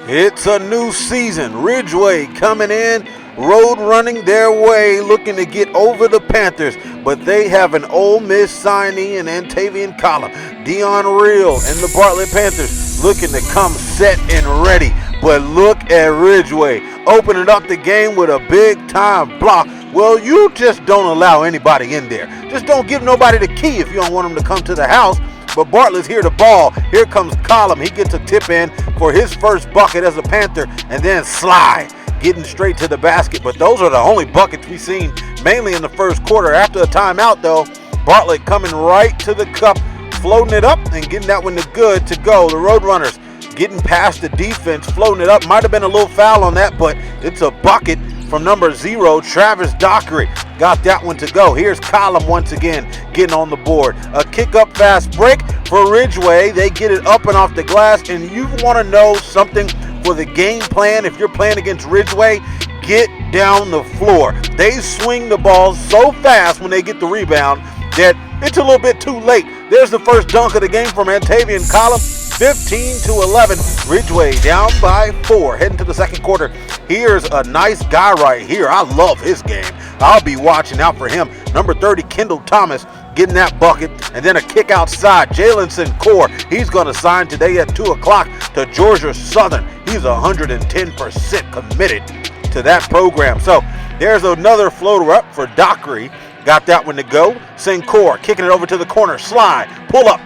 It's a new season. Ridgeway coming in, road running their way, looking to get over the Panthers. But they have an Ole Miss signee in Antavian Column. Dion Real and the Bartlett Panthers looking to come set and ready. But look at Ridgeway opening up the game with a big-time block. Well, you just don't allow anybody in there. Just don't give nobody the key if you don't want them to come to the house. But Bartlett's here to ball. Here comes Column. He gets a tip in for his first bucket as a Panther. And then Sly getting straight to the basket. But those are the only buckets we've seen mainly in the first quarter. After the timeout, though, Bartlett coming right to the cup, floating it up and getting that one to good to go. The Roadrunners getting past the defense, floating it up. Might have been a little foul on that, but it's a bucket from number 0, Travis Dockery. Got that one to go. Here's Column once again getting on the board. A kick-up fast break for Ridgeway. They get it up and off the glass, and you want to know something for the game plan if you're playing against Ridgeway? Get down the floor. They swing the ball so fast when they get the rebound that it's a little bit too late. There's the first dunk of the game from Antavian Column. 15-11, Ridgeway down by 4, heading to the second quarter. Here's a nice guy right here. I love his game. I'll be watching out for him. Number 30, Kendall Thomas, getting that bucket. And then a kick outside. Jalen Sincor, he's going to sign today at 2 o'clock to Georgia Southern. He's 110% committed to that program. So there's another floater up for Dockery. Got that one to go. Sincor kicking it over to the corner. Slide, pull up.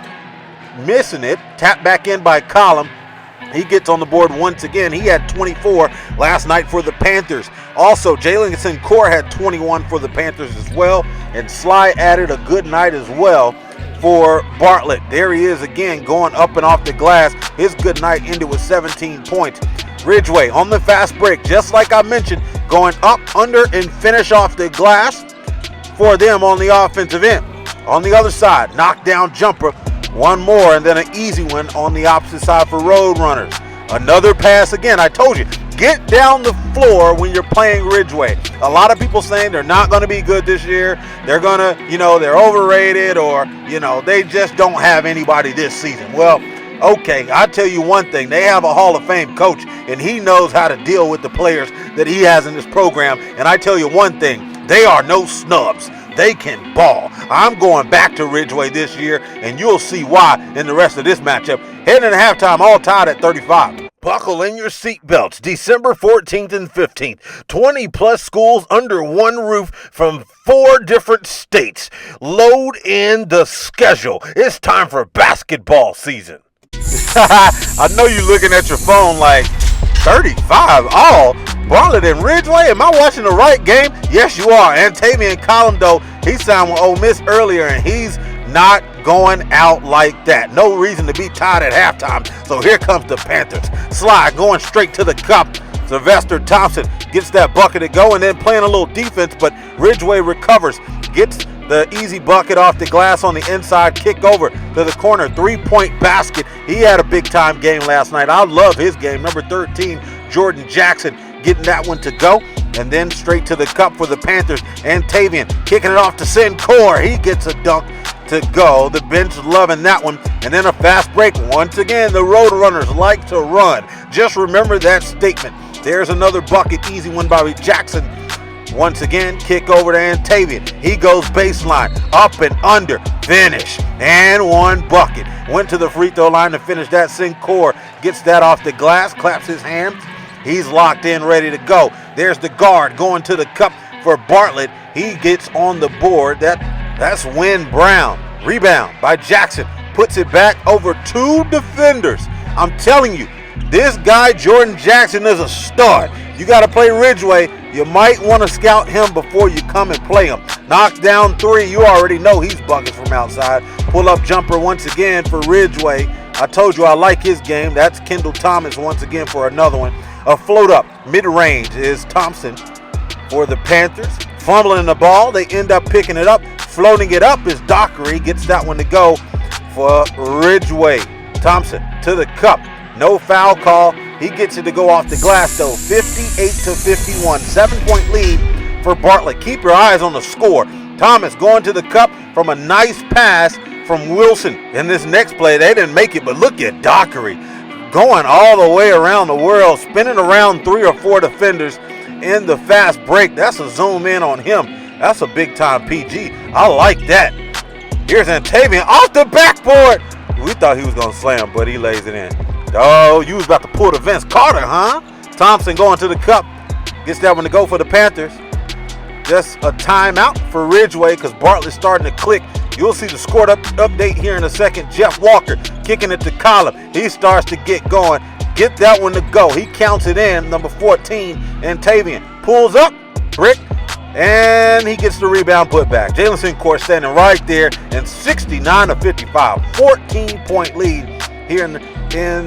Missing it, tapped back in by Column. He gets on the board once again. He had 24 last night for the Panthers. Also, Jalen Sincor had 21 for the Panthers as well, and Sly added a good night as well for Bartlett. There he is again, going up and off the glass. His good night ended with 17 points. Ridgeway on the fast break, just like I mentioned, going up, under, and finish off the glass for them on the offensive end. On the other side, knockdown jumper. One more, and then an easy one on the opposite side for Roadrunners. Another pass again. I told you, get down the floor when you're playing Ridgeway. A lot of people saying they're not going to be good this year. They're going to, they're overrated, or, they just don't have anybody this season. Well, okay, I'll tell you one thing. They have a Hall of Fame coach, and he knows how to deal with the players that he has in this program. And I tell you one thing, they are no snubs. They can ball. I'm going back to Ridgeway this year, and you'll see why in the rest of this matchup. Heading into halftime, all tied at 35. Buckle in your seatbelts. December 14th and 15th. 20-plus schools under one roof from 4 different states. Load in the schedule. It's time for basketball season. I know you're looking at your phone like, 35 all? Bartlett and Ridgeway? Am I watching the right game? Yes, you are. Antavian Column, though, he signed with Ole Miss earlier, and he's not going out like that. No reason to be tied at halftime. So here comes the Panthers. Sly going straight to the cup. Sylvester Thompson gets that bucket to go, and then playing a little defense, but Ridgeway recovers. Gets the easy bucket off the glass on the inside, kick over to the corner, 3-point basket. He had a big-time game last night. I love his game. Number 13, Jordan Jackson, getting that one to go. And then straight to the cup for the Panthers. Antavian kicking it off to Sincor. He gets a dunk to go. The bench loving that one. And then a fast break. Once again, the Roadrunners like to run. Just remember that statement. There's another bucket, easy one by Jackson. Once again, kick over to Antavian. He goes baseline, up and under, finish, and one bucket. Went to the free throw line to finish that. Sincor gets that off the glass, claps his hands. He's locked in, ready to go. There's the guard going to the cup for Bartlett. He gets on the board. That's Wynn Brown. Rebound by Jackson. Puts it back over 2 defenders. I'm telling you, this guy, Jordan Jackson, is a stud. You got to play Ridgeway. You might want to scout him before you come and play him. Knock down 3. You already know he's buckets from outside. Pull up jumper once again for Ridgeway. I told you I like his game. That's Kendall Thomas once again for another one. A float up mid-range is Thompson for the Panthers. Fumbling the ball. They end up picking it up. Floating it up is Dockery. Gets that one to go for Ridgeway. Thompson to the cup. No foul call. He gets it to go off the glass, though. 58-51. 7-point lead for Bartlett. Keep your eyes on the score. Thomas going to the cup from a nice pass from Wilson. In this next play, they didn't make it, but look at Dockery. going all the way around the world, spinning around 3 or 4 defenders in the fast break. That's a zoom in on him. That's a big time PG. I like that. Here's Antavian off the backboard. We thought he was going to slam, but he lays it in. Oh, you was about to pull the Vince Carter, huh? Thompson going to the cup. Gets that one to go for the Panthers. Just a timeout for Ridgeway because Bartlett's starting to click. You'll see the score update here in a second. Jeff Walker kicking it to Column. He starts to get going. Get that one to go. He counts it in. Number 14, Antavian. Pulls up. Brick. And he gets the rebound put back. Jalen Sincourt standing right there. And 69-55. 14-point lead here in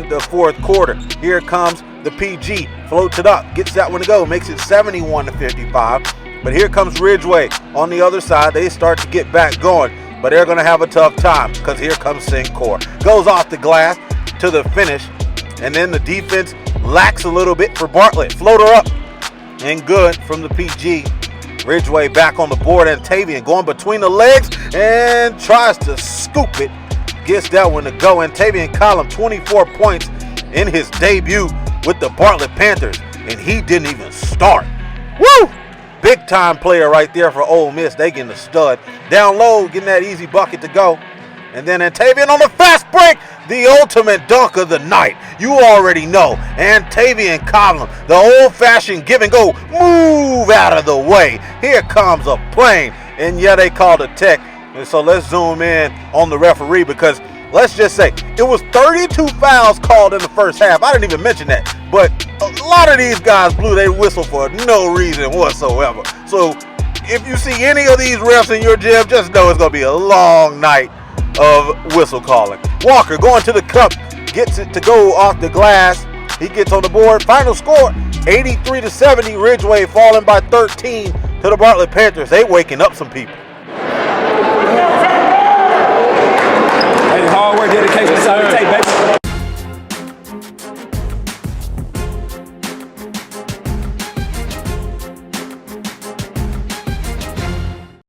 the fourth quarter. Here comes the PG. Floats it up. Gets that one to go. Makes it 71-55. But here comes Ridgeway on the other side. They start to get back going. But they're going to have a tough time because here comes Sincourt. Goes off the glass to the finish. And then the defense lacks a little bit for Bartlett. Floater up and good from the PG. Ridgeway back on the board. Antavian going between the legs and tries to scoop it. Gets that one to go. Antavian Column, 24 points in his debut with the Bartlett Panthers. And he didn't even start. Woo! Big time player right there for Ole Miss. They getting the stud. Down low, getting that easy bucket to go. And then Antavian on the fast break. The ultimate dunk of the night. You already know. Antavian Column, the old-fashioned give and go. Move out of the way. Here comes a plane. And yeah, they called a tech. And so let's zoom in on the referee because let's just say it was 32 fouls called in the first half. I didn't even mention that. But a lot of these guys blew their whistle for no reason whatsoever. So if you see any of these refs in your gym, just know it's going to be a long night of whistle calling. Walker going to the cup, gets it to go off the glass. He gets on the board. Final score, 83-70. Ridgeway falling by 13 to the Bartlett Panthers. They waking up some people. Hard work, dedication,